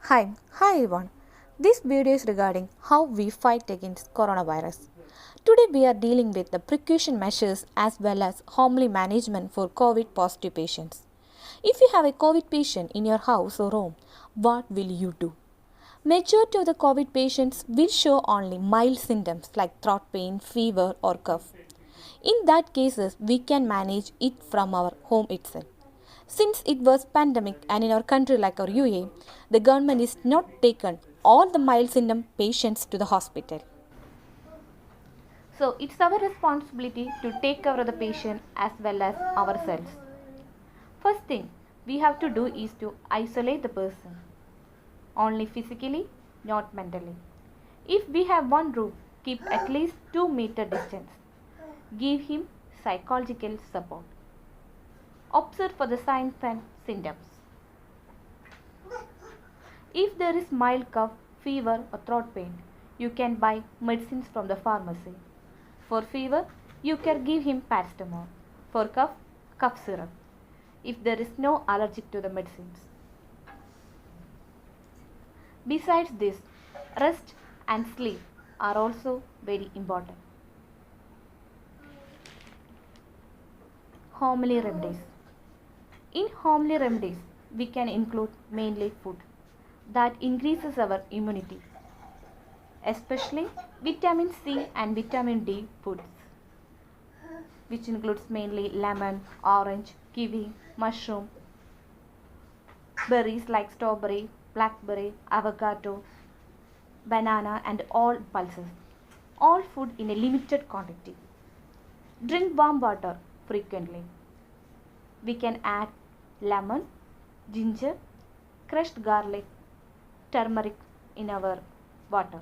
Hi everyone. This video is regarding how we fight against coronavirus. Today we are dealing with the precaution measures as well as homely management for COVID positive patients. If you have a COVID patient in your house or home, what will you do? Majority of the COVID patients will show only mild symptoms like throat pain, fever or cough. In that cases, we can manage it from our home itself. Since it was pandemic and in our country like our UAE, the government is not taken all the mild symptom patients to the hospital. So it's our responsibility to take care of the patient as well as ourselves. First thing we have to do is to isolate the person. Only physically, not mentally. If we have one room, keep at least 2 meter distance. Give him psychological support. Observe for the signs and symptoms. If there is mild cough, fever or throat pain, you can buy medicines from the pharmacy. For fever, you can give him paracetamol. For cough, cough syrup. If there is no allergic to the medicines. Besides this, rest and sleep are also very important. Homely remedies. In homely remedies, we can include mainly food that increases our immunity, especially vitamin C and vitamin D foods, which includes mainly lemon, orange, kiwi, mushroom, berries like strawberry, blackberry, avocado, banana and all pulses. All food in a limited quantity. Drink warm water frequently. We can add lemon, ginger, crushed garlic, turmeric in our water.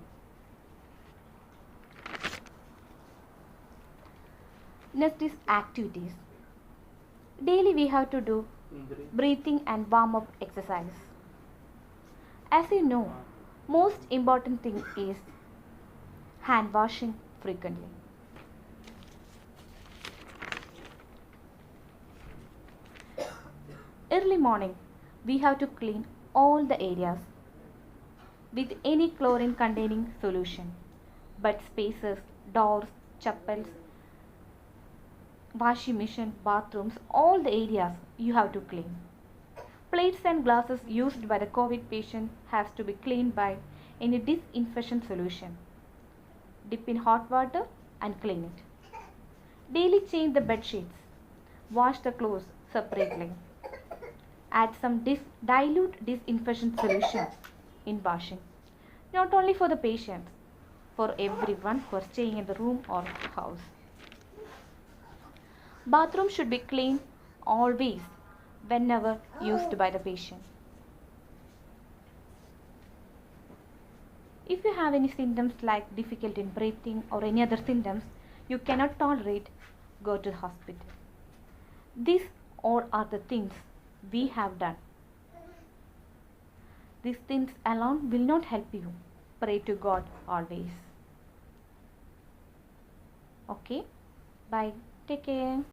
Next is activities. Daily we have to do breathing and warm up exercise. As you know, most important thing is hand washing frequently. Early morning, we have to clean all the areas with any chlorine containing solution, but spaces, doors, chapels, washing machine, bathrooms, all the areas you have to clean. Plates and glasses used by the COVID patient has to be cleaned by any disinfection solution. Dip in hot water and clean it. Daily change the bed sheets. Wash the clothes separately. Add some dilute disinfection solution in washing. Not only for the patients, for everyone who are staying in the room or house. Bathroom should be clean always whenever used by the patient. If you have any symptoms like difficulty in breathing or any other symptoms you cannot tolerate, go to the hospital. These all are the things we have done. These things alone will not help you. Pray to God always. Okay, bye. Take care.